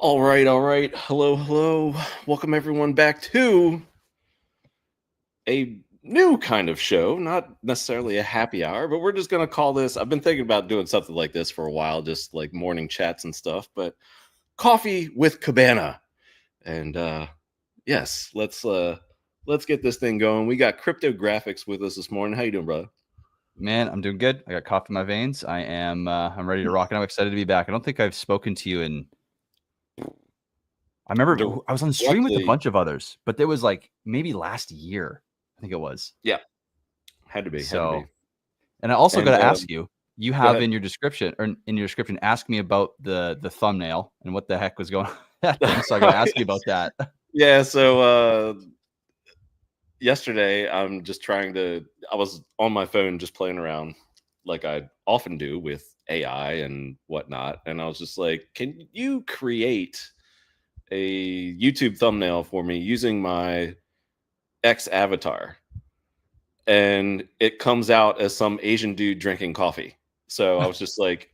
All right, all right. Hello, hello. Welcome everyone back to a new kind of show, not necessarily a happy hour, but we're just going to call this. I've been thinking about doing something like this for a while, just like morning chats and stuff, but coffee with Cabana. And yes, let's get this thing going. We got CryptoGRFX with us this morning. How you doing, brother? Man, I'm doing good. I got coffee in my veins. I'm ready to rock, and I'm excited to be back. I don't think I've spoken to you in. I remember I was on stream with a Directly, bunch of others, but there was like maybe last year. I think it was. yeah, had to be, had to be. So, and I also got And to ask you. You go have ahead. in your description, or in your description, ask me about the thumbnail and what the heck was going on with that thing. So I got to ask you about that. Yeah, so yesterday I was on my phone just playing around like I often do with AI and whatnot. And I was just like, can you create a YouTube thumbnail for me using my X avatar? And it comes out as some Asian dude drinking coffee. So I was just like,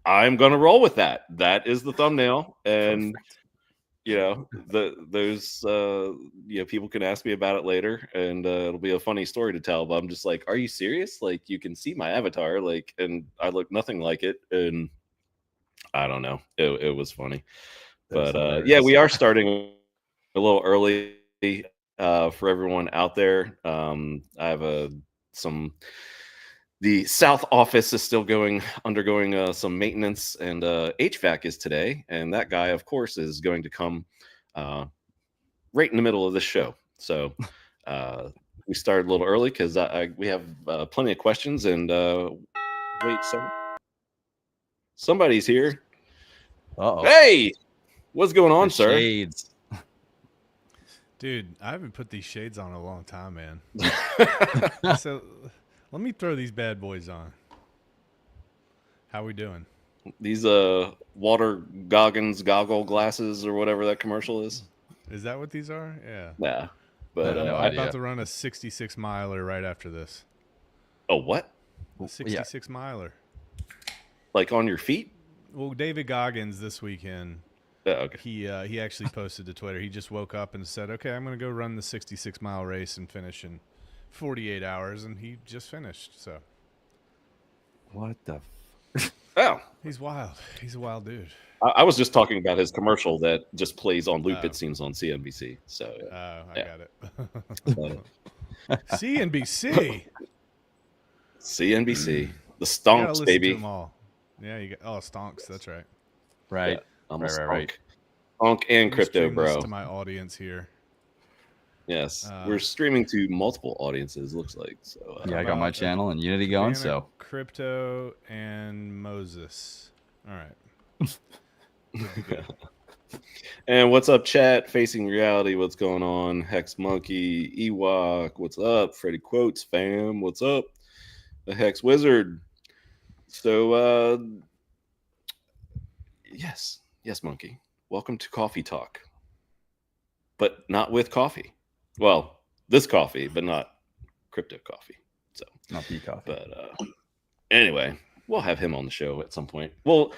I'm gonna roll with that. That is the thumbnail. And Perfect. those people can ask me about it later, and it'll be a funny story to tell. But I'm just like, are you serious? Like, you can see my avatar, like, and I look nothing like it. And I don't know, it was funny. That is But yeah, hilarious. we are starting a little early for everyone out there. I have some the south office is still undergoing some maintenance, and HVAC is today, and that guy, of course, is going to come uh, right in the middle of the show. So uh, we started a little early because we have plenty of questions. And wait, somebody's here. Uh-oh. Hey, what's going The on, sir? shades. Dude, I haven't put these shades on in a long time, man. So let me throw these bad boys on. How we doing? These water goggle glasses or whatever that commercial is. Is that what these are? Yeah. Yeah, I but have no I'm about idea. to run a 66 miler right after this. oh, what? A Yeah. 66 miler. Like on your feet? Well, David Goggins this weekend, Oh, okay. he actually posted to Twitter. He just woke up and said, "Okay, I'm going to go run the 66-mile race and finish in 48 hours," and he just finished. So What the? Oh, he's wild. He's a wild dude. I was just talking about his commercial that just plays on loop. Oh. It seems on CNBC. So I yeah, got it. CNBC. CNBC, the I gotta stonks, listen to baby. them all. Yeah, you got stonks. That's right. Yeah, Right. I'm a Right. stonk and Let me crypto, stream this bro. to my audience here. Yes, we're streaming to multiple audiences. Looks like so. Yeah, I got my channel and Unity going, Cabana so Crypto and Moses. All right. Good. And what's up, chat? Facing reality. What's going on? Hex Monkey, Ewok. What's up? Freddy Quotes, fam. What's up? The Hex Wizard. So yes, Monkey. Welcome to Coffee Talk, but not with coffee. Well, this coffee, but not crypto coffee. So, not the coffee. but anyway, we'll have him on the show at some point. Well,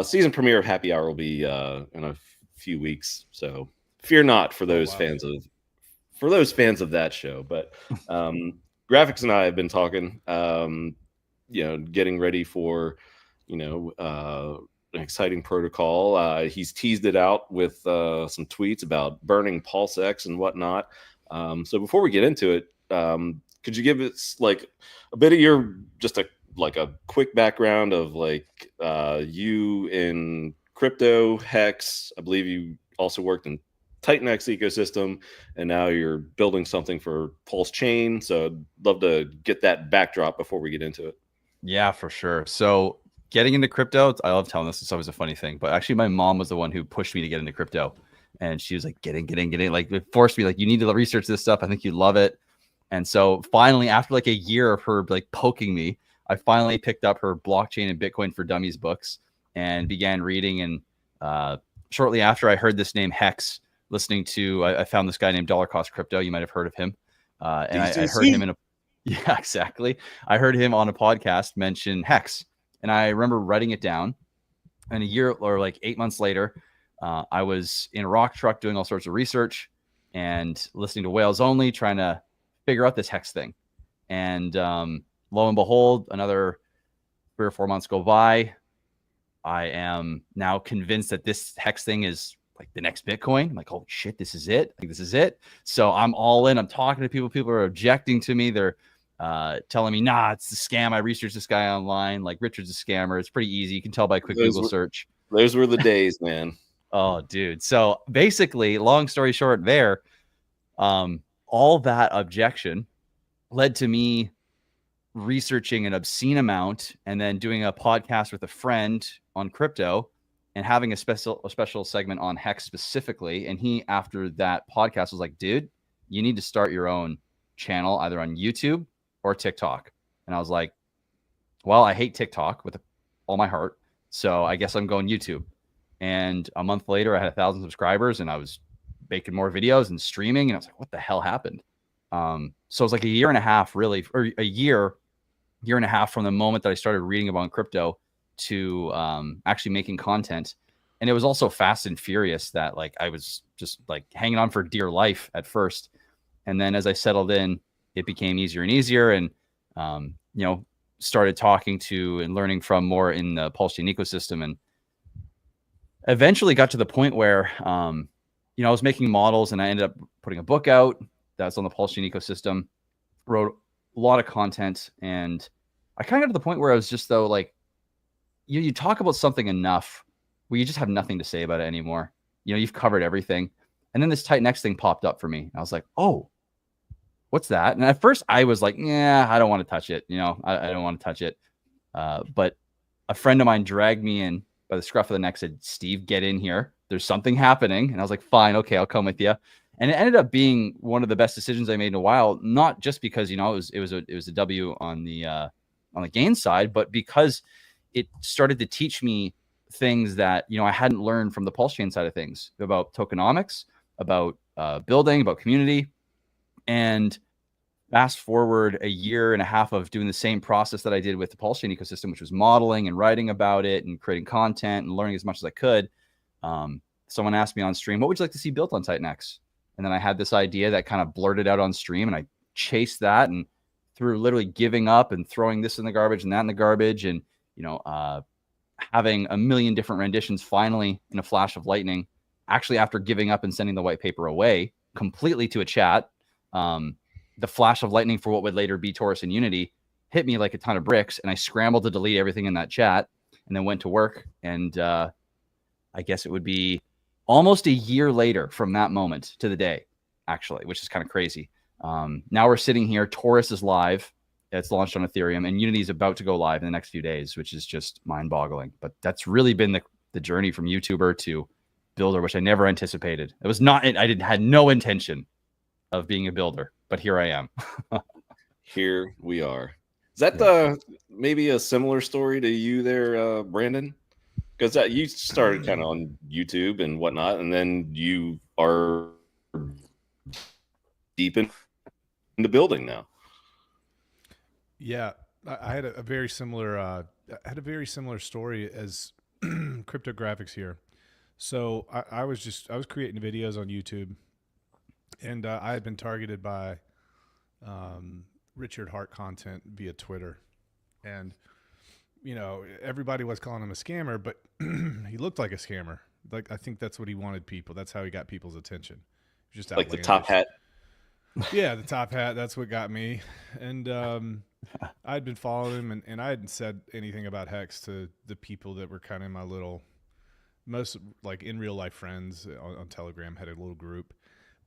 season premiere of Happy Hour will be in a few weeks, so fear not for those fans of that show. But Graphics and I have been talking, getting ready for, an exciting protocol. He's teased it out with some tweets about burning PulseX and whatnot. So before we get into it, could you give us like a bit of your a quick background of like you in crypto, Hex? I believe you also worked in TitanX ecosystem, and now you're building something for PulseChain. So I'd love to get that backdrop before we get into it. Yeah, for sure. So getting into crypto, I love telling this. It's always a funny thing, but actually my mom was the one who pushed me to get into crypto. And she was like, get in. Like it forced me, like, you need to research this stuff. I think you'd love it. And so finally, after like a year of her like poking me, I finally picked up her Blockchain and Bitcoin for Dummies books and began reading. And shortly after I heard this name Hex, listening to, I found this guy named Dollar Cost Crypto. You might have heard of him. And I heard him in a, yeah, exactly. I heard him on a podcast mention Hex. And I remember writing it down. And a year or like 8 months later, I was in a rock truck doing all sorts of research and listening to Whales Only, trying to figure out this hex thing. And lo and behold, another 3 or 4 months go by. I am now convinced that this hex thing is like the next Bitcoin. I'm like, holy shit, this is it. Like, this is it. So I'm all in. I'm talking to people. People are objecting to me. They're telling me, nah, it's a scam. I researched this guy online. Like, Richard's a scammer. It's pretty easy. You can tell by a quick Google search. Those were the days, man. Oh, dude. So basically, long story short there, all that objection led to me researching an obscene amount and then doing a podcast with a friend on crypto and having a special segment on hex specifically. And he, after that podcast, was like, dude, you need to start your own channel either on YouTube or TikTok. And I was like, well, I hate TikTok with all my heart, so I guess I'm going YouTube. And a month later, I had 1,000 subscribers and I was making more videos and streaming. And I was like, what the hell happened? So it was like a year and a half, really, or a year and a half from the moment that I started reading about crypto to actually making content. And it was also fast and furious that like I was just like hanging on for dear life at first. And then as I settled in, it became easier and easier. And, you know, started talking to and learning from more in the PulseChain ecosystem, and eventually got to the point where, you know, I was making models and I ended up putting a book out that's on the PulseChain ecosystem, wrote a lot of content. And I kind of got to the point where I was just, though, like, you talk about something enough where you just have nothing to say about it anymore. You know, you've covered everything. And then this tight next thing popped up for me. I was like, oh, what's that? And at first I was like, yeah, I don't want to touch it. You know, I don't want to touch it. But a friend of mine dragged me in by the scruff of the neck, said, Steve, get in here. There's something happening. And I was like, fine, okay, I'll come with you. And it ended up being one of the best decisions I made in a while, not just because, you know, it was a W on the gain side, but because it started to teach me things that, you know, I hadn't learned from the PulseChain side of things, about tokenomics, about building, about community. And fast forward a year and a half of doing the same process that I did with the PulseChain ecosystem, which was modeling and writing about it and creating content and learning as much as I could. Someone asked me on stream, what would you like to see built on Titanx? And then I had this idea that kind of blurted out on stream, and I chased that, and through literally giving up and throwing this in the garbage and that in the garbage, and, you know, having a million different renditions, finally in a flash of lightning, actually after giving up and sending the white paper away completely to a chat, the flash of lightning for what would later be Taurus and Unity hit me like a ton of bricks, and I scrambled to delete everything in that chat and then went to work. And I guess it would be almost a year later from that moment to the day, actually, which is kind of crazy. Now we're sitting here. Taurus is live. It's launched on Ethereum, and Unity is about to go live in the next few days, which is just mind-boggling. But that's really been the journey from YouTuber to builder, which I never anticipated. It was not. Had no intention of being a builder, but here I am. Here we are. Is that maybe a similar story to you there, Brandon? Because you started kind of on YouTube and whatnot, and then you are deep into building now. Yeah, I had a very similar story as CryptoGRFX here. So I was creating videos on YouTube, and I had been targeted by Richard Hart content via Twitter, and, you know, everybody was calling him a scammer, but he looked like a scammer. Like, I think that's what he wanted people. That's how he got people's attention. Just like the top hat. Yeah, the top hat. That's what got me. And I'd been following him, and I hadn't said anything about Hex to the people that were kind of my little, most like in real life friends on Telegram. Had a little group.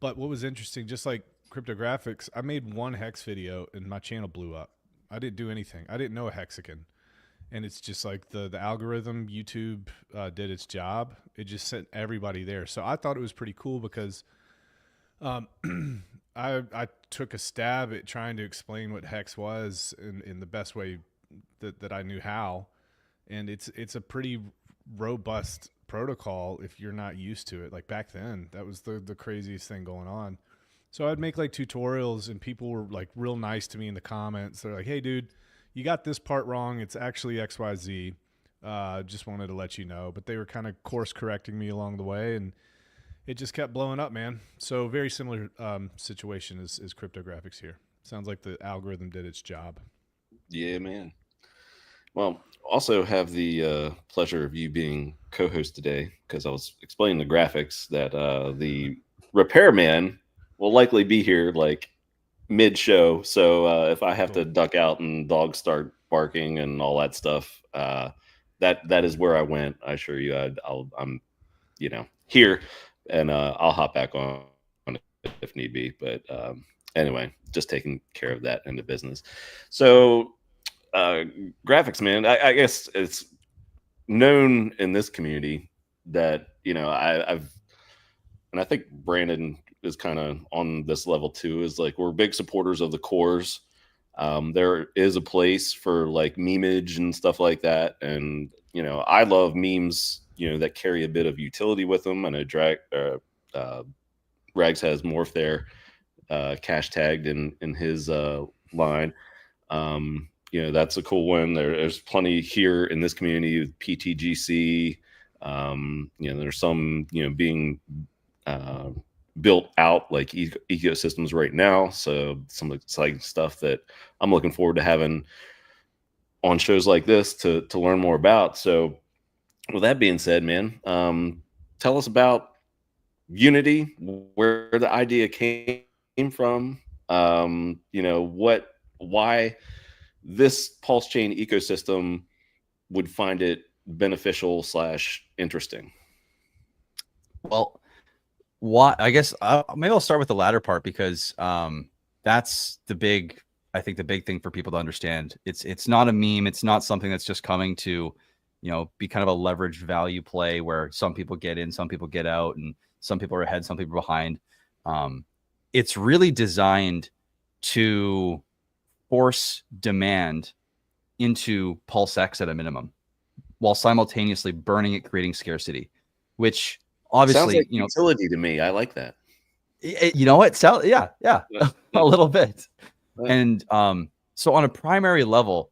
But what was interesting, just like CryptoGRFX, I made one Hex video and my channel blew up. I didn't do anything. I didn't know a Hexagon. And it's just like the algorithm, YouTube did its job. It just sent everybody there. So I thought it was pretty cool because I took a stab at trying to explain what Hex was in the best way that I knew how. And it's a pretty robust protocol if you're not used to it. Like back then, that was the craziest thing going on. So I'd make like tutorials, and people were like real nice to me in the comments. They're like, hey dude, you got this part wrong. It's actually XYZ. Just wanted to let you know, but they were kind of course correcting me along the way, and it just kept blowing up, man. So very similar situation as CryptoGRFX here. Sounds like the algorithm did its job. Yeah, man. Well, also have the pleasure of you being co-host today, because I was explaining the graphics that the repairman will likely be here like mid-show. So if I have to duck out and dogs start barking and all that stuff, that is where I went. I assure you, I'm here, and I'll hop back on if need be. But anyway, just taking care of that in the business. So graphics, man, I guess it's known in this community that I've and I think Brandon is kind of on this level too, is like we're big supporters of the cores. There is a place for like memeage and stuff like that, and I love memes that carry a bit of utility with them. I know Rags has Morph there cash tagged in his line. That's a cool one. There's plenty here in this community with PTGC. There's some being built out like ecosystems right now. So some exciting stuff that I'm looking forward to having on shows like this to learn more about. So with that being said, man, tell us about Unity, where the idea came from, why this PulseChain ecosystem would find it beneficial / interesting. Well, why? I guess maybe I'll start with the latter part, because that's the big thing for people to understand. It's not a meme. It's not something that's just coming to, be kind of a leveraged value play where some people get in, some people get out, and some people are ahead, some people are behind. It's really designed to force demand into PulseX at a minimum, while simultaneously burning it, creating scarcity, which obviously sounds like utility to me. I like that. It sounds yeah a little bit. And so on a primary level,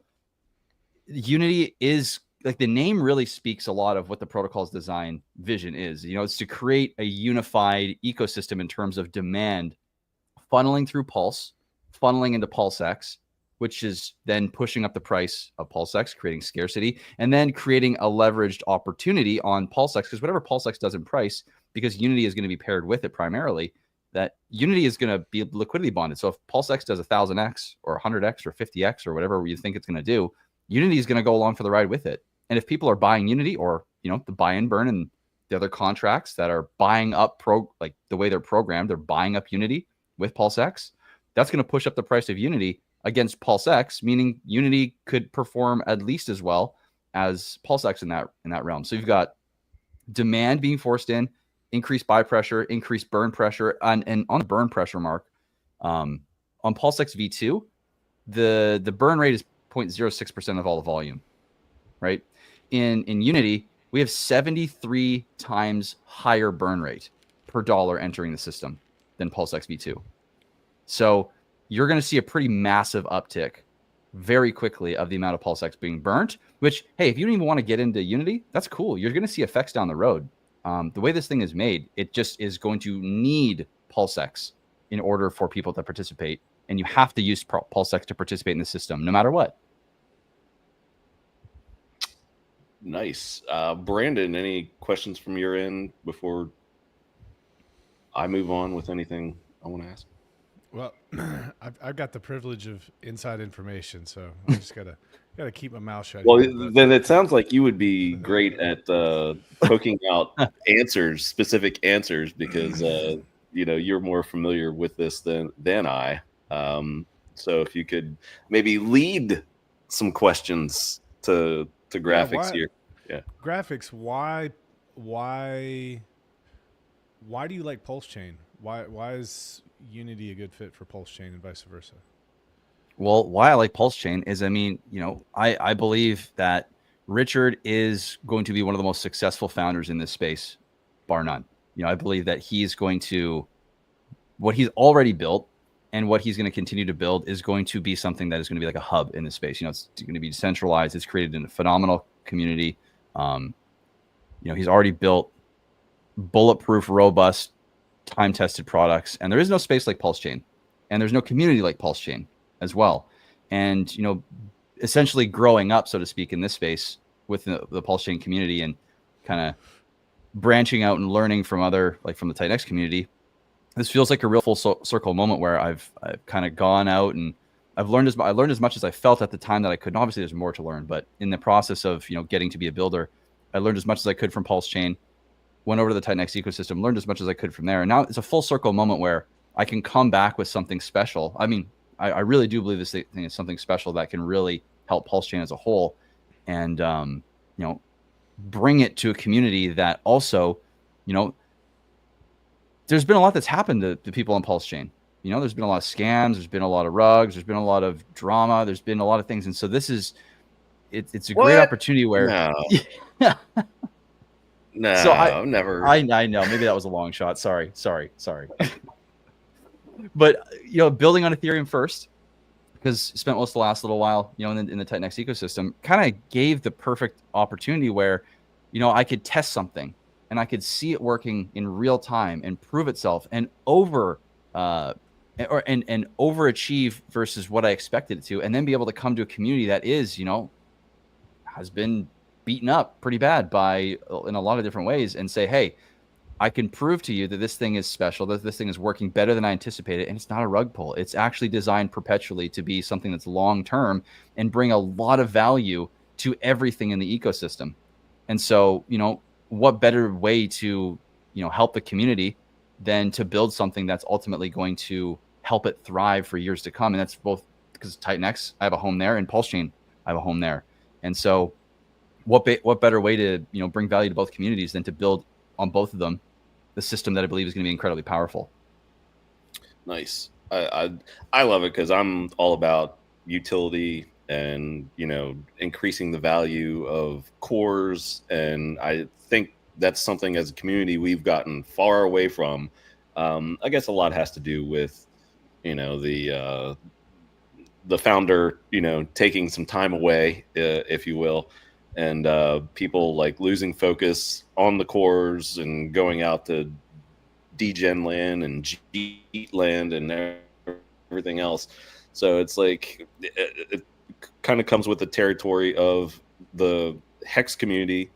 Unity is like, the name really speaks a lot of what the protocol's design vision is. It's to create a unified ecosystem in terms of demand funneling through Pulse, funneling into PulseX, which is then pushing up the price of PulseX, creating scarcity, and then creating a leveraged opportunity on PulseX, because whatever PulseX does in price, because Unity is going to be paired with it primarily, that Unity is going to be liquidity bonded. So if PulseX does 1000x or 100x or 50x or whatever you think it's going to do, Unity is going to go along for the ride with it. And if people are buying Unity, or the buy and burn and the other contracts that are buying up like the way they're programmed, they're buying up Unity with PulseX, that's going to push up the price of Unity against PulseX, meaning Unity could perform at least as well as PulseX in that realm. So you've got demand being forced in, increased buy pressure, increased burn pressure, and on the burn pressure mark, on PulseX V2, the burn rate is 0.06% of all the volume, right? In Unity, we have 73 times higher burn rate per dollar entering the system than PulseX V2. So you're going to see a pretty massive uptick very quickly of the amount of PulseX being burnt, which, hey, if you don't even want to get into Unity, that's cool. You're going to see effects down the road. The way this thing is made, it just is going to need PulseX in order for people to participate. And you have to use PulseX to participate in the system, no matter what. Nice. Brandon, any questions from your end before I move on with anything I want to ask? Well, I've got the privilege of inside information, so I just gotta keep my mouth shut. Well, then it sounds like you would be great at poking out specific answers, because you're more familiar with this than I. So if you could maybe lead some questions to graphics here. Yeah. Graphics, why do you like PulseChain? Why is Unity a good fit for PulseChain and vice versa? Well, why I like PulseChain is, I believe that Richard is going to be one of the most successful founders in this space, bar none. I believe that he's going to, what he's already built And what he's going to continue to build is going to be something that is going to be like a hub in this space. It's going to be decentralized. It's created in a phenomenal community. He's already built bulletproof, robust, time-tested products, and there is no space like PulseChain, and there's no community like PulseChain as well. And essentially growing up, so to speak, in this space with the PulseChain community and kind of branching out and learning from from the Titan X community, this feels like a real full circle moment where I've kind of gone out and I learned as much as I felt at the time that I could. And obviously, there's more to learn, but in the process of getting to be a builder, I learned as much as I could from PulseChain. Went over to the Titan X ecosystem, learned as much as I could from there, and now it's a full circle moment where I can come back with something special. I mean, I really do believe this thing is something special that can really help PulseChain as a whole, and bring it to a community that also, there's been a lot that's happened to people on PulseChain. There's been a lot of scams, there's been a lot of rugs, there's been a lot of drama, there's been a lot of things, and so this is it's a great opportunity where no. No, so never. I know maybe that was a long shot. Sorry. But building on Ethereum first, because spent most of the last little while, in the Titan X ecosystem, kind of gave the perfect opportunity where, I could test something and I could see it working in real time and prove itself and overachieve versus what I expected it to, and then be able to come to a community that is, has been beaten up pretty bad in a lot of different ways, and say, hey, I can prove to you that this thing is special, that this thing is working better than I anticipated, and it's not a rug pull. It's actually designed perpetually to be something that's long term and bring a lot of value to everything in the ecosystem. And so, what better way to help the community than to build something that's ultimately going to help it thrive for years to come? And that's both because Titan X, I have a home there, and PulseChain, I have a home there. And so what better way to bring value to both communities than to build on both of them the system that I believe is going to be incredibly powerful. Nice. I love it because I'm all about utility and increasing the value of cores, and I think that's something as a community we've gotten far away from. I guess a lot has to do with the founder taking some time away, if you will, and people like losing focus on the cores and going out to degen land and cheat land and everything else. So it's like it kind of comes with the territory of the Hex community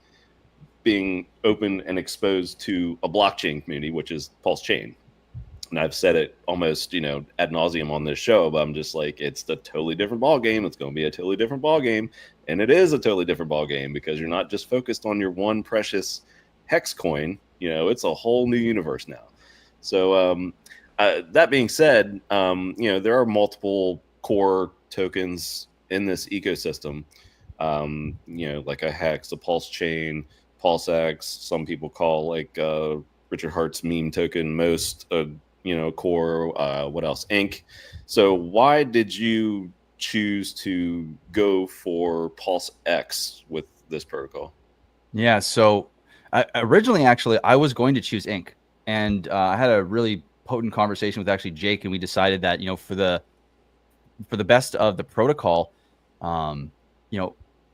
being open and exposed to a blockchain community, which is PulseChain. And I've said it almost, ad nauseum on this show, but I'm just like, it's a totally different ball game. It's going to be a totally different ball game. And it is a totally different ball game because you're not just focused on your one precious Hex coin. It's a whole new universe now. So that being said, there are multiple core tokens in this ecosystem. Like a Hex, a PulseChain, PulseX. Some people call like Richard Hart's meme token most. Core, what else? Ink. So why did you choose to go for PulseX with this protocol? Yeah, so originally, actually, I was going to choose Ink, and I had a really potent conversation with actually Jake, and we decided that for the best of the protocol, I've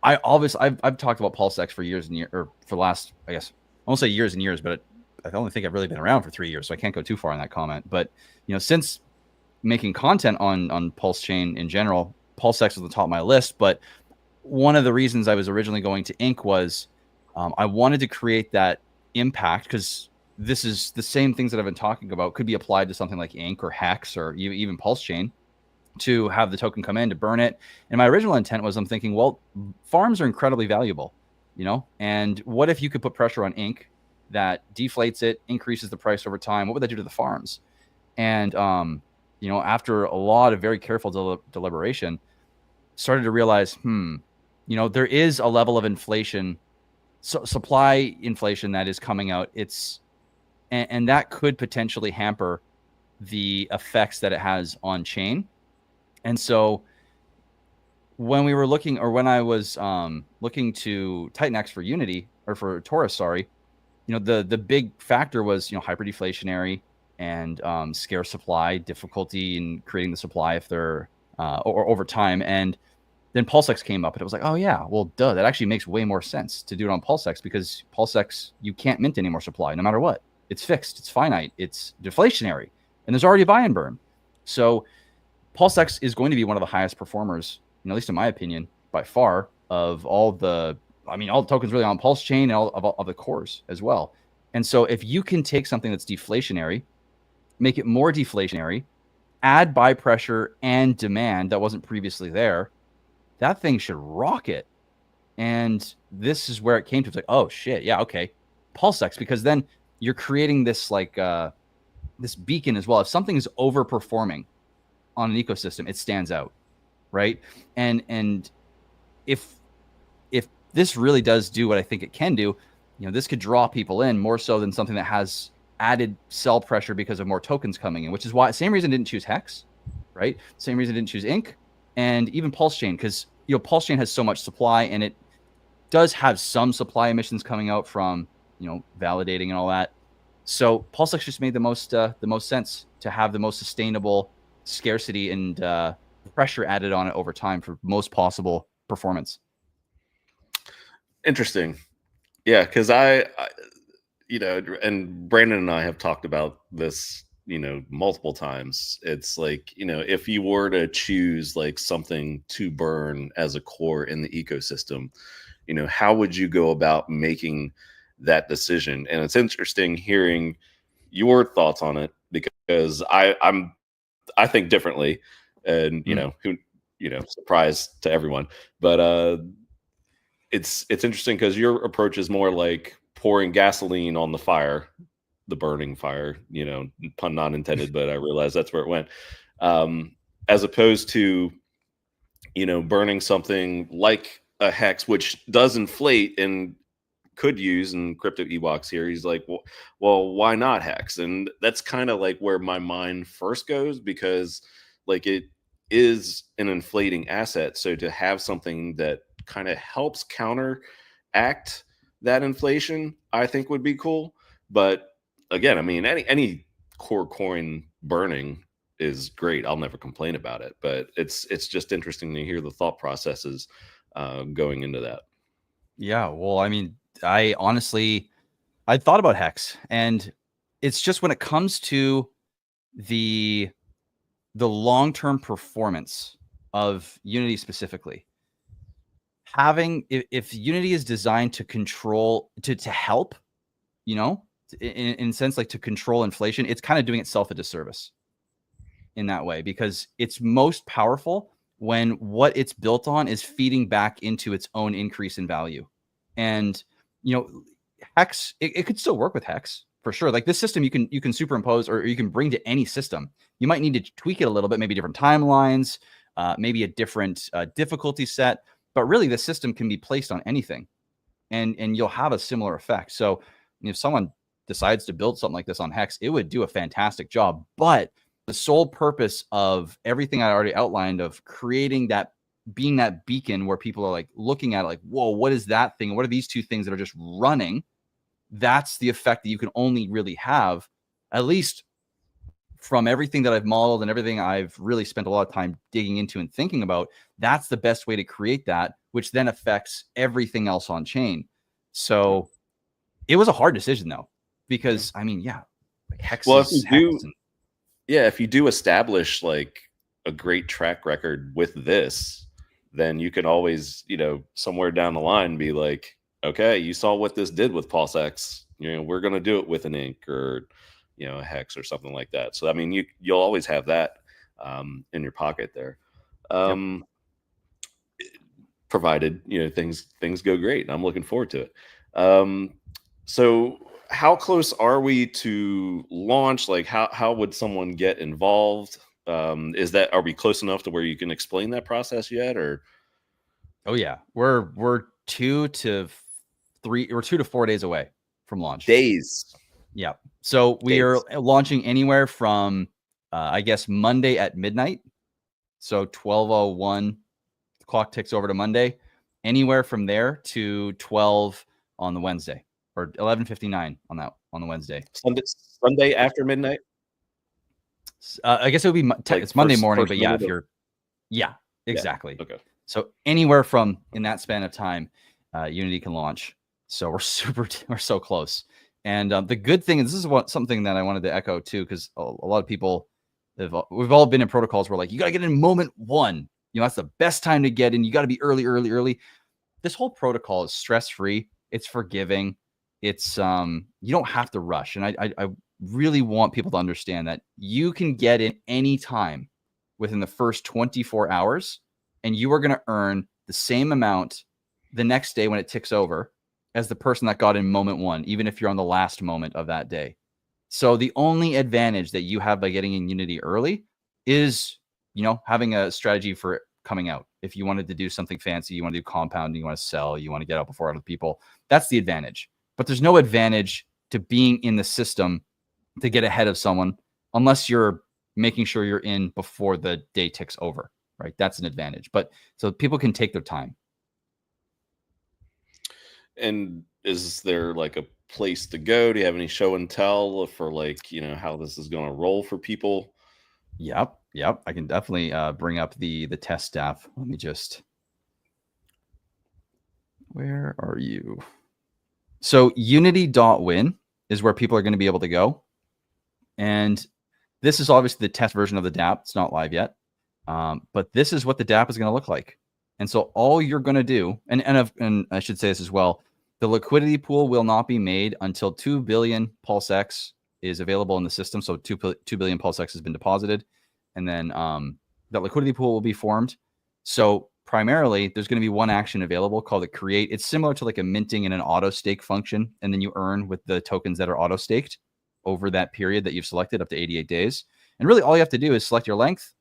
talked about PulseX for years and years, or for the last, I guess, I won't say years and years, but I only think I've really been around for 3 years, so I can't go too far on that comment. But since making content on PulseChain in general, PulseX was at the top of my list. But one of the reasons I was originally going to Ink was I wanted to create that impact, because this is the same things that I've been talking about could be applied to something like Ink or Hex or even PulseChain, to have the token come in, to burn it. And my original intent was, I'm thinking, well, farms are incredibly valuable, and what if you could put pressure on Ink that deflates it, increases the price over time? What would that do to the farms? And after a lot of very careful deliberation, started to realize, there is a level of inflation, supply inflation that is coming out. And that could potentially hamper the effects that it has on chain. And so when we were looking, or when I was looking to Titan X for Unity, or for Taurus, sorry, the big factor was hyperdeflationary, and scarce supply, difficulty in creating the supply if they're or over time. And then PulseX came up, and it was like, oh yeah, well, duh, that actually makes way more sense to do it on PulseX, because PulseX, you can't mint any more supply no matter what. It's fixed, it's finite, it's deflationary, and there's already buy and burn. So PulseX is going to be one of the highest performers, at least in my opinion, by far, of all the tokens really on PulseChain and all of the cores as well. And so if you can take something that's deflationary, make it more deflationary, add buy pressure and demand that wasn't previously there, that thing should rocket. And this is where it came to. It's like, oh shit, yeah, okay, PulseX, because then you're creating this this beacon as well. If something is overperforming on an ecosystem, it stands out, right? And if this really does do what I think it can do, this could draw people in more so than something that has added sell pressure because of more tokens coming in, which is why same reason I didn't choose Hex, right? Same reason I didn't choose Inc. and even PulseChain, because PulseChain has so much supply, and it does have some supply emissions coming out from validating and all that. So PulseX just made the most sense to have the most sustainable scarcity and pressure added on it over time for most possible performance. Interesting. Yeah, because I and Brandon and I have talked about this, multiple times. It's like, if you were to choose like something to burn as a core in the ecosystem, how would you go about making that decision? And it's interesting hearing your thoughts on it, because I think differently, and surprise to everyone, but it's interesting because your approach is more like pouring gasoline on the fire, the burning fire, pun not intended, but I realized that's where it went, as opposed to burning something like a Hex, which does inflate and could use, in Crypto Ewok's here, he's like, well, why not Hex? And that's kind of like where my mind first goes, because like it is an inflating asset. So to have something that kind of helps counteract that inflation, I think would be cool. But again, I mean, any core coin burning is great. I'll never complain about it. But it's just interesting to hear the thought processes going into that. Yeah, well, I mean, I thought about Hex, and it's just when it comes to the long-term performance of Unity specifically, if Unity is designed to control, to help, in a sense, like to control inflation, it's kind of doing itself a disservice in that way, because it's most powerful when what it's built on is feeding back into its own increase in value. And Hex, it could still work with Hex for sure. Like this system, you can superimpose, or you can bring to any system. You might need to tweak it a little bit, maybe different timelines, maybe a different difficulty set, but really the system can be placed on anything, and you'll have a similar effect. So if someone decides to build something like this on Hex, it would do a fantastic job. But the sole purpose of everything I already outlined, of creating that, being that beacon where people are like looking at it like, whoa, what is that thing? What are these two things that are just running? That's the effect that you can only really have, at least from everything that I've modeled and everything I've really spent a lot of time digging into and thinking about. That's the best way to create that, which then affects everything else on chain. So it was a hard decision though, because I mean, like Hex. Well, if you do establish like a great track record with this, then you can always, somewhere down the line be like, okay, you saw what this did with PulseX, we're going to do it with an Inc or, a Hex or something like that. So, I mean, you'll always have that in your pocket there. Provided, things go great. And I'm looking forward to it. So how close are we to launch? Like how would someone get involved? Are we close enough to where you can explain that process yet, or? Oh yeah, we're 2 to 4 days away from launch. Days. Yeah. So we are launching anywhere from I guess Monday at midnight. So 12:01, the clock ticks over to Monday. Anywhere from there to 12 on the Wednesday, or 11:59 on the Wednesday. Sunday after midnight. I guess it would be Like it's Monday first morning, first but yeah, minute if of, you're exactly. okay. So anywhere from in that span of time, Unity can launch. So we're so close. And the good thing, and this is something that I wanted to echo too, because a lot of people we've all been in protocols where like you got to get in moment one. You know, that's the best time to get in. You got to be early. This whole protocol is stress-free. It's forgiving. It's you don't have to rush. And I really want people to understand that you can get in any time within the first 24 hours, and you are going to earn the same amount the next day when it ticks over as the person that got in moment one, even if you're on the last moment of that day. So the only advantage that you have by getting in Unity early is, you know, having a strategy for coming out. If you wanted to do something fancy, you want to do compounding, you want to sell, you want to get out before other people, that's the advantage. But there's no advantage to being in the system to get ahead of someone unless you're making sure you're in before the day ticks over, right? That's an advantage. But so people can take their time. And is there like a place to go? Do you have any show and tell for like, you know, how this is going to roll for people? Yep. I can definitely bring up the test staff. Let me just, where are you? So unity.win is where people are going to be able to go. And this is obviously the test version of the dApp. It's not live yet. But this is what the dApp is going to look like. And so all you're going to do, and I should say this as well, the liquidity pool will not be made until 2 billion PulseX is available in the system. So 2 billion PulseX has been deposited. And then that liquidity pool will be formed. So primarily, there's going to be one action available called the create. It's similar to like a minting and an auto stake function. And then you earn with the tokens that are auto staked over that period that you've selected up to 88 days. And really all you have to do is select your length,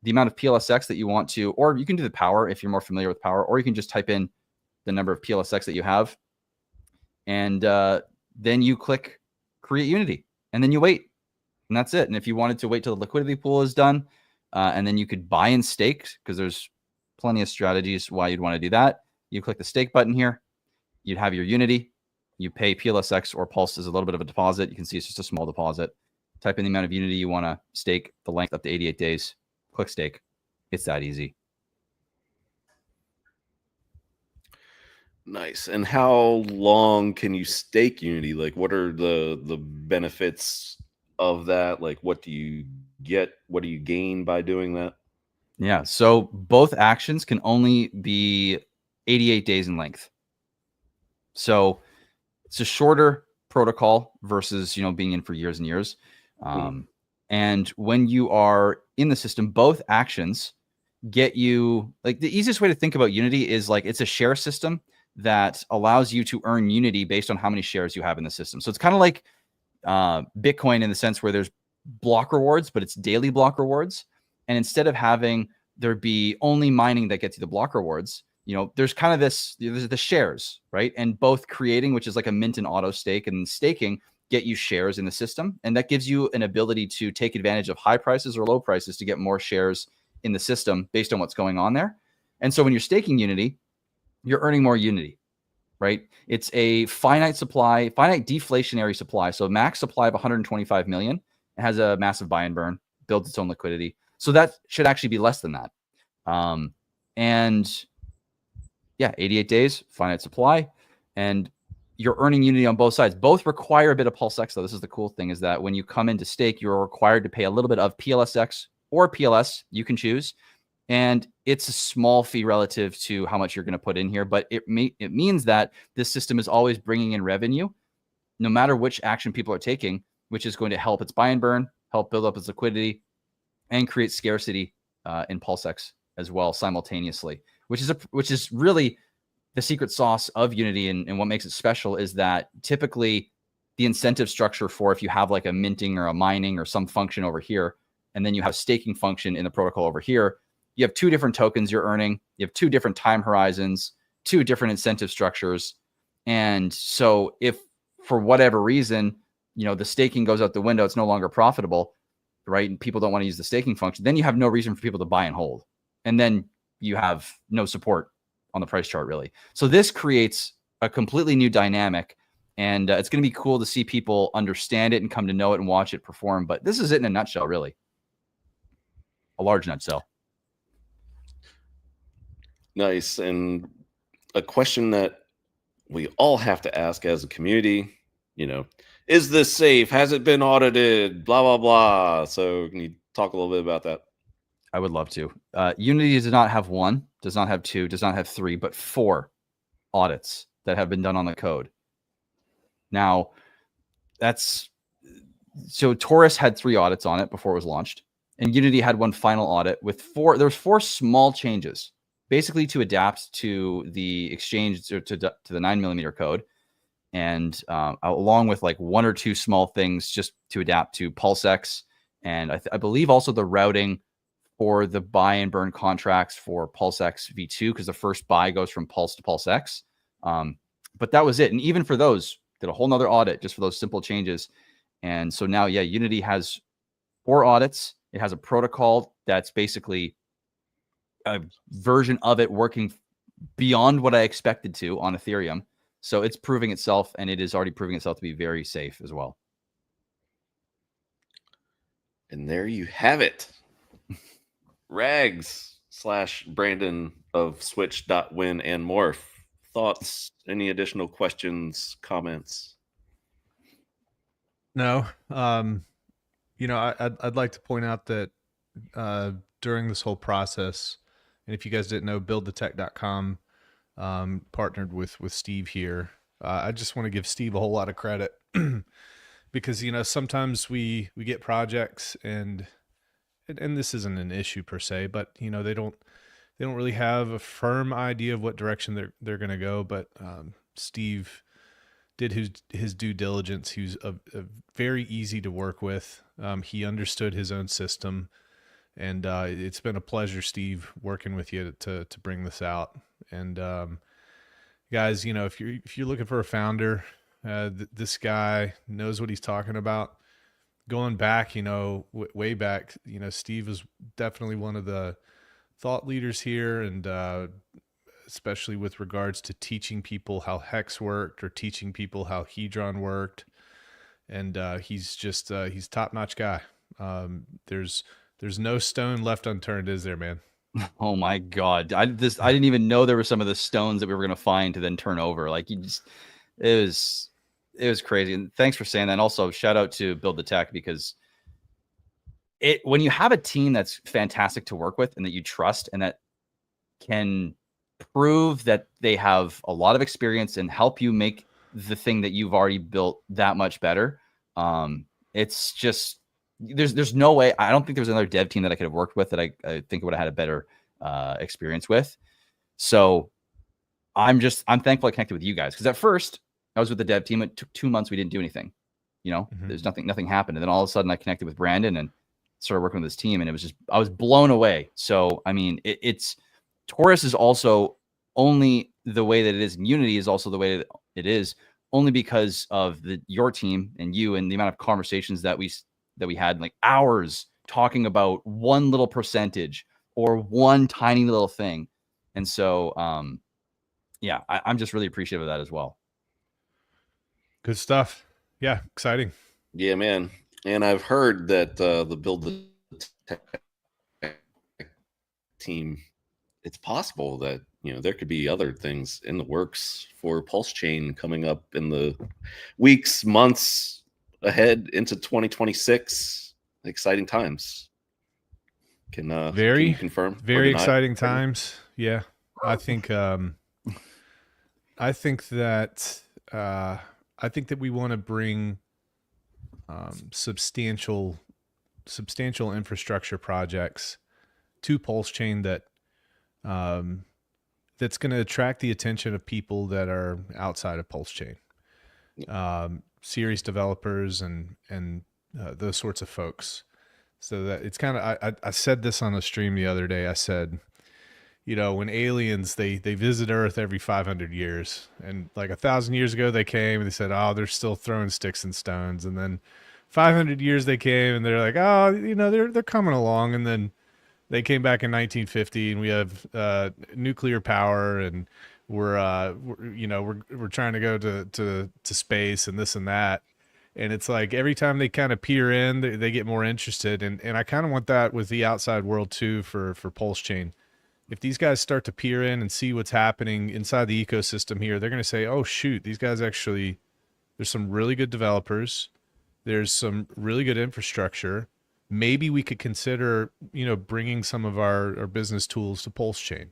the amount of PLSX that you want to, or you can do the power if you're more familiar with power, or you can just type in the number of PLSX that you have. And then you click create Unity and then you wait, and that's it. And if you wanted to wait till the liquidity pool is done, and then you could buy and stake, because there's plenty of strategies why you'd want to do that. You click the stake button here, you'd have your Unity, you pay PLSX or Pulse as a little bit of a deposit. You can see it's just a small deposit. Type in the amount of Unity you want to stake, the length up to 88 days, click stake. It's that easy. Nice. And how long can you stake Unity? Like, what are the benefits of that? Like, what do you get? What do you gain by doing that? Yeah. So both actions can only be 88 days in length. So it's a shorter protocol versus, you know, being in for years and years. And when you are in the system, both actions get you, like, the easiest way to think about Unity is like it's a share system that allows you to earn Unity based on how many shares you have in the system. So it's kind of like Bitcoin in the sense where there's block rewards, but it's daily block rewards. And instead of having there be only mining that gets you the block rewards, you know, there's kind of this, there's the shares, right? And both creating, which is like a mint and auto stake, and staking get you shares in the system. And that gives you an ability to take advantage of high prices or low prices to get more shares in the system based on what's going on there. And so when you're staking Unity, you're earning more Unity, right? It's a finite supply, finite deflationary supply. So max supply of 125 million. It has a massive buy and burn, builds its own liquidity. So that should actually be less than that. And yeah, 88 days, finite supply. And you're earning Unity on both sides. Both require a bit of PulseX, though. This is the cool thing, is that when you come into stake, you're required to pay a little bit of PLSX or PLS. You can choose. And it's a small fee relative to how much you're going to put in here. But it means that this system is always bringing in revenue, no matter which action people are taking, which is going to help its buy and burn, help build up its liquidity, and create scarcity in PulseX as well simultaneously, which is really the secret sauce of Unity. And what makes it special is that typically the incentive structure for, if you have like a minting or a mining or some function over here, and then you have a staking function in the protocol over here, you have two different tokens you're earning. You have two different time horizons, two different incentive structures. And so if for whatever reason, you know, the staking goes out the window, it's no longer profitable, right? And people don't want to use the staking function, then you have no reason for people to buy and hold. And then you have no support on the price chart, really. So this creates a completely new dynamic, and it's going to be cool to see people understand it and come to know it and watch it perform. But this is it in a nutshell, really. a large nutshell. Nice. And a question that we all have to ask as a community, is this safe? Has it been audited? Blah, blah, blah. So can you talk a little bit about that? I would love to. Unity does not have 1, does not have 2, does not have 3, but 4 audits that have been done on the code. Now, so Taurus had 3 audits on it before it was launched, and Unity had 1 final audit with 4. There's 4 small changes, basically to adapt to the exchange or to the 9mm code, and along with like 1 or 2 small things just to adapt to PulseX, and I believe also the routing for the buy and burn contracts for PulseX v2, because the first buy goes from Pulse to PulseX. But that was it. And even for those, did a whole nother audit just for those simple changes. And so now, yeah, Unity has 4 audits. It has a protocol that's basically a version of it working beyond what I expected to on Ethereum. So it's proving itself, and it is already proving itself to be very safe as well. And there you have it. Rags / Brandon of Switch.win and Morph. Thoughts? Any additional questions, comments? No. I'd like to point out that during this whole process, and if you guys didn't know, buildthetech.com partnered with Steve here. I just want to give Steve a whole lot of credit because, sometimes we get projects and this isn't an issue per se, but they don't really have a firm idea of what direction they're going to go. But Steve did his due diligence. He was a very easy to work with. He understood his own system, and it's been a pleasure, Steve, working with you to bring this out. And guys, if you're looking for a founder, this guy knows what he's talking about. Going back, way back, Steve was definitely one of the thought leaders here, and especially with regards to teaching people how Hex worked or teaching people how Hedron worked. And he's just he's top-notch guy. There's no stone left unturned, is there, man? Oh my God. I didn't even know there were some of the stones that we were going to find to then turn over. Like it was crazy. And thanks for saying that. And also shout out to Build the Tech, because when you have a team that's fantastic to work with and that you trust and that can prove that they have a lot of experience and help you make the thing that you've already built that much better. It's just, there's no way. I don't think there was another dev team that I could have worked with that I think would have had a better experience with. So I'm thankful I connected with you guys, because at first I was with the dev team. It took 2 months. We didn't do anything. There's nothing happened. And then all of a sudden I connected with Brandon and started working with his team, and it was just, I was blown away. So, I mean, it's Taurus is also only the way that it is, and Unity is also the way that it is, only because of your team and you, and the amount of conversations that we had, like hours talking about one little percentage or one tiny little thing. And so, yeah, I'm just really appreciative of that as well. Good stuff. Yeah, exciting. Yeah, man. And I've heard that the Build the Tech team, it's possible that there could be other things in the works for PulseChain coming up in the weeks, months ahead into 2026. Exciting times. Can you confirm? Very exciting times. Yeah, I think that we want to bring substantial infrastructure projects to PulseChain that's going to attract the attention of people that are outside of PulseChain, serious developers and those sorts of folks. So that it's kind of, I said this on a stream the other day. I said, when aliens, they visit Earth every 500 years, and like 1,000 years ago they came and they said, oh, they're still throwing sticks and stones. And then 500 years they came and they're like, oh, they're coming along. And then they came back in 1950 and we have nuclear power, and we're trying to go to space and this and that. And it's like every time they kind of peer in, they get more interested. And I kind of want that with the outside world too for PulseChain. If these guys start to peer in and see what's happening inside the ecosystem here, they're going to say, oh, shoot, these guys actually, there's some really good developers. There's some really good infrastructure. Maybe we could consider, bringing some of our business tools to PulseChain.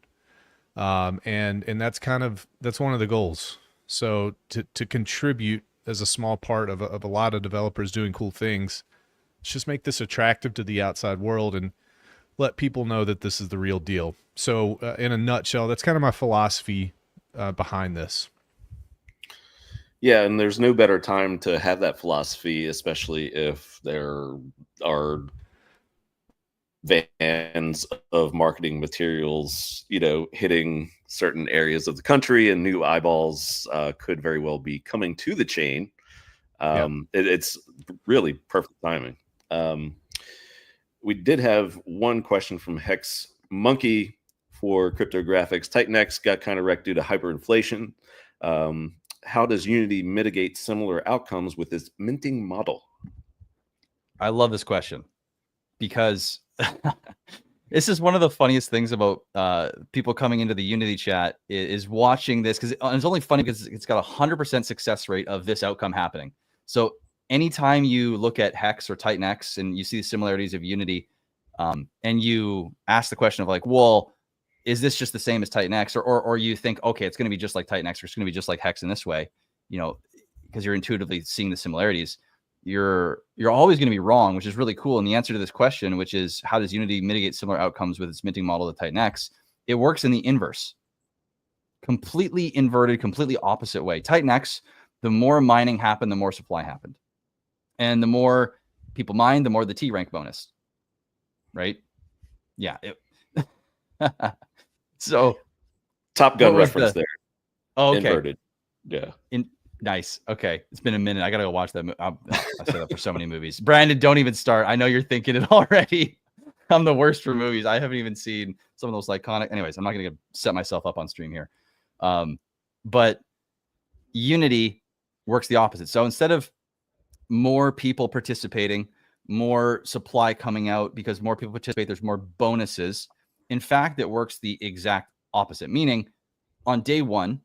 And that's one of the goals. So to contribute as a small part of a lot of developers doing cool things, let's just make this attractive to the outside world and let people know that this is the real deal. So in a nutshell, that's kind of my philosophy behind this. Yeah, and there's no better time to have that philosophy, especially if there are vans of marketing materials, hitting certain areas of the country, and new eyeballs could very well be coming to the chain. It's really perfect timing. We did have one question from Hex Monkey for CryptoGRFX. TitanX got kind of wrecked due to hyperinflation. How does Unity mitigate similar outcomes with its minting model? I love this question because this is one of the funniest things about people coming into the Unity chat is watching this, because it's only funny because it's got 100% success rate of this outcome happening. So anytime you look at Hex or TitanX and you see the similarities of Unity, and you ask the question of like, well, is this just the same as TitanX? Or you think, okay, it's going to be just like TitanX, or it's going to be just like Hex in this way, because you're intuitively seeing the similarities. You're always going to be wrong, which is really cool. And the answer to this question, which is how does Unity mitigate similar outcomes with its minting model to TitanX? It works in the inverse, completely inverted, completely opposite way. TitanX, the more mining happened, the more supply happened. And the more people mine, the more the T rank bonus, right? Yeah. So Top Gun reference there. Oh, okay. Inverted. Yeah. Nice. Okay. It's been a minute. I got to go watch that. I say that for so many movies. Brandon, don't even start. I know you're thinking it already. I'm the worst for movies. I haven't even seen some of those iconic. Anyways, I'm not going to set myself up on stream here. But Unity works the opposite. So instead of more people participating, more supply coming out because more people participate, there's more bonuses. In fact, it works the exact opposite, meaning on day one,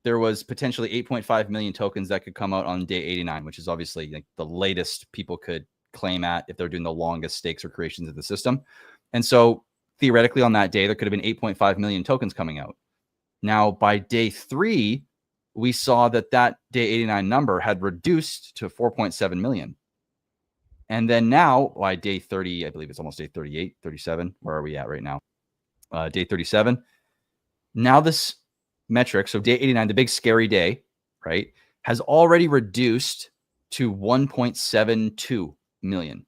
there was potentially 8.5 million tokens that could come out on day 89, which is obviously like the latest people could claim at if they're doing the longest stakes or creations of the system. And so theoretically on that day, there could have been 8.5 million tokens coming out. Now by day 3, we saw that day 89 number had reduced to 4.7 million. And then now by day 30, I believe it's almost day 38, 37. Where are we at right now? Day 37. Now this metric, so day 89, the big scary day, right, has already reduced to 1.72 million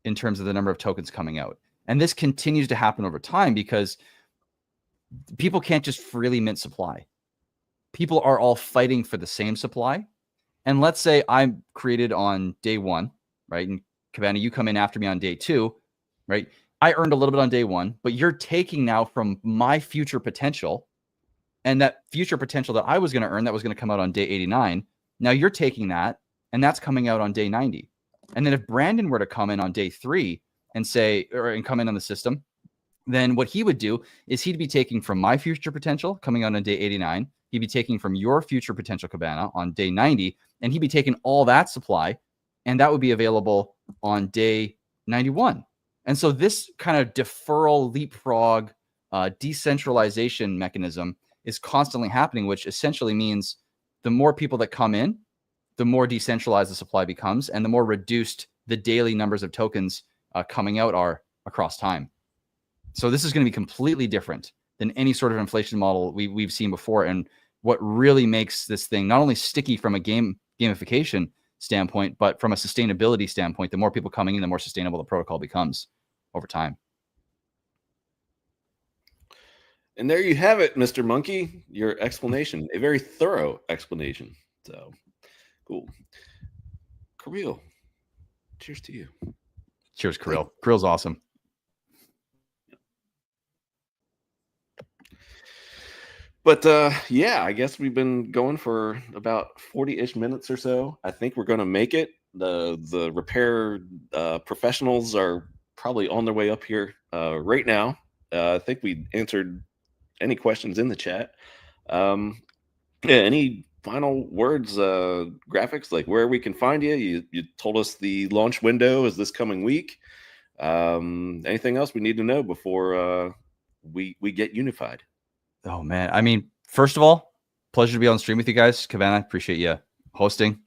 in terms of the number of tokens coming out. And this continues to happen over time because people can't just freely mint supply. People are all fighting for the same supply. And let's say I'm created on day 1, right? And Cabana, you come in after me on day 2, right? I earned a little bit on day 1, but you're taking now from my future potential, and that future potential that I was going to earn that was going to come out on day 89. Now you're taking that, and that's coming out on day 90. And then if Brandon were to come in on day 3 and come in on the system, then what he would do is he'd be taking from my future potential coming out on day 89. He'd be taking from your future potential, Cabana, on day 90, and he'd be taking all that supply, and that would be available on day 91. And so this kind of deferral, leapfrog, decentralization mechanism is constantly happening, which essentially means the more people that come in, the more decentralized the supply becomes, and the more reduced the daily numbers of tokens coming out are across time. So this is going to be completely different than any sort of inflation model we've seen before. And what really makes this thing not only sticky from a gamification standpoint, but from a sustainability standpoint, the more people coming in, the more sustainable the protocol becomes over time. And there you have it, Mr. Monkey, your explanation, a very thorough explanation. So cool. Kirill, cheers to you. Cheers, Kirill. Kirill's awesome. But yeah, I guess we've been going for about 40-ish minutes or so. I think we're going to make it. The repair professionals are probably on their way up here right now. I think we answered any questions in the chat. Yeah, any final words, graphics, like where we can find you? You told us the launch window is this coming week. Anything else we need to know before we get unified? Oh man, I mean, first of all, pleasure to be on stream with you guys. Cabana, appreciate you hosting.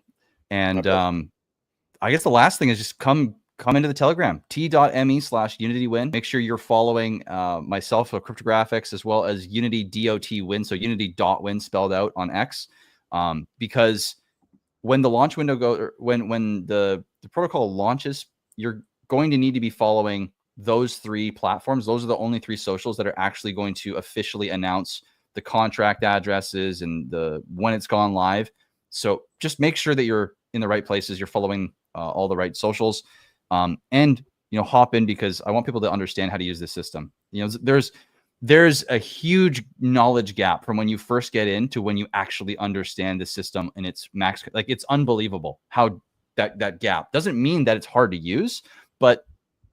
And I guess the last thing is just come into the Telegram, t.me/UnityWin. Make sure you're following myself, CryptoGRFX, as well as Unity.win, so Unity.win spelled out on X, because when the launch window goes, when the protocol launches, you're going to need to be following those 3 platforms. Those are the only 3 socials that are actually going to officially announce the contract addresses and when it's gone live. So just make sure that you're in the right places. You're following all the right socials, and hop in, because I want people to understand how to use this system. There's a huge knowledge gap from when you first get in to when you actually understand the system and its max. Like, it's unbelievable how that gap. Doesn't mean that it's hard to use, but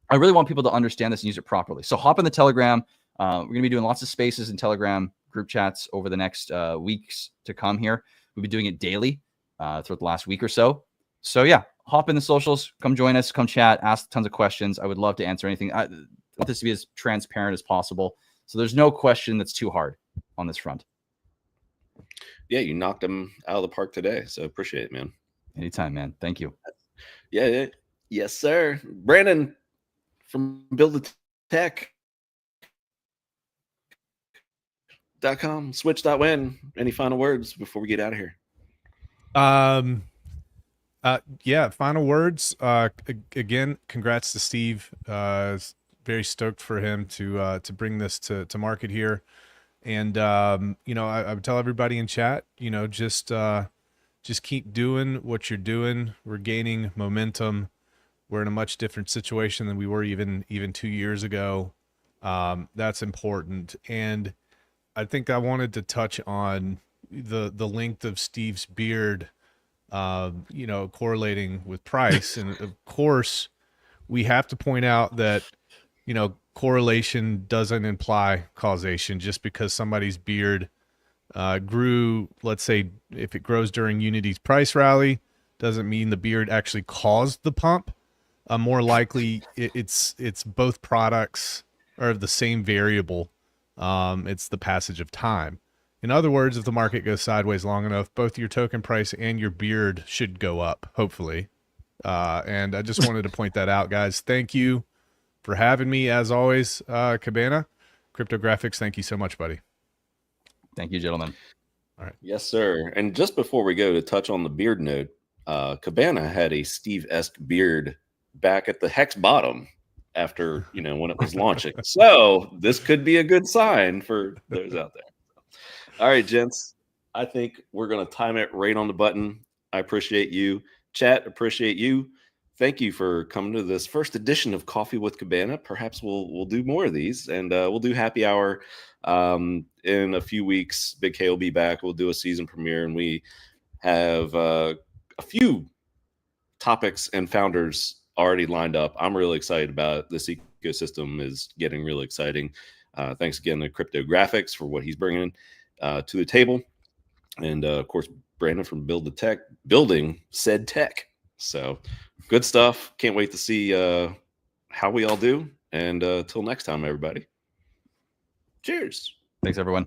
I really want people to understand this and use it properly. So hop in the Telegram. We're going to be doing lots of spaces in Telegram group chats over the next weeks to come here. We'll be doing it daily throughout the last week or so. So yeah, hop in the socials, come join us, come chat, ask tons of questions. I would love to answer anything. I want this to be as transparent as possible. So there's no question that's too hard on this front. Yeah, you knocked them out of the park today. So appreciate it, man. Anytime, man. Thank you. Yeah. Yes, sir. Brandon from buildthetech.com, switch.win. Any final words before we get out of here? Yeah, final words. Again, congrats to Steve. Very stoked for him to bring this to market here. And I would tell everybody in chat, just keep doing what you're doing. We're gaining momentum. We're in a much different situation than we were even 2 years ago. That's important. And I think I wanted to touch on the length of Steve's beard, correlating with price. And of course, we have to point out that, correlation doesn't imply causation. Just because somebody's beard grew, let's say, if it grows during Unity's price rally, doesn't mean the beard actually caused the pump. More likely, it's both products are the same variable. It's the passage of time. In other words, if the market goes sideways long enough, both your token price and your beard should go up, hopefully. And I just wanted to point that out, guys. Thank you for having me, as always, Cabana. CryptoGRFX, thank you so much, buddy. Thank you, gentlemen. All right. Yes, sir. And just before we go, to touch on the beard note, Cabana had a Steve-esque beard back at the hex bottom after, when it was launching. So this could be a good sign for those out there. All right, gents, I think we're going to time it right on the button. I appreciate you. Chat, appreciate you. Thank you for coming to this first edition of Coffee with Cabana. Perhaps we'll do more of these, and we'll do happy hour in a few weeks. Big K will be back. We'll do a season premiere, and we have a few topics and founders already lined up. I'm really excited about it. This ecosystem is getting really exciting. Thanks again to CryptoGRFX for what he's bringing to the table, and of course Brandon from Build the Tech, building said tech. So good stuff. Can't wait to see how we all do. And till next time, everybody. Cheers. Thanks, everyone.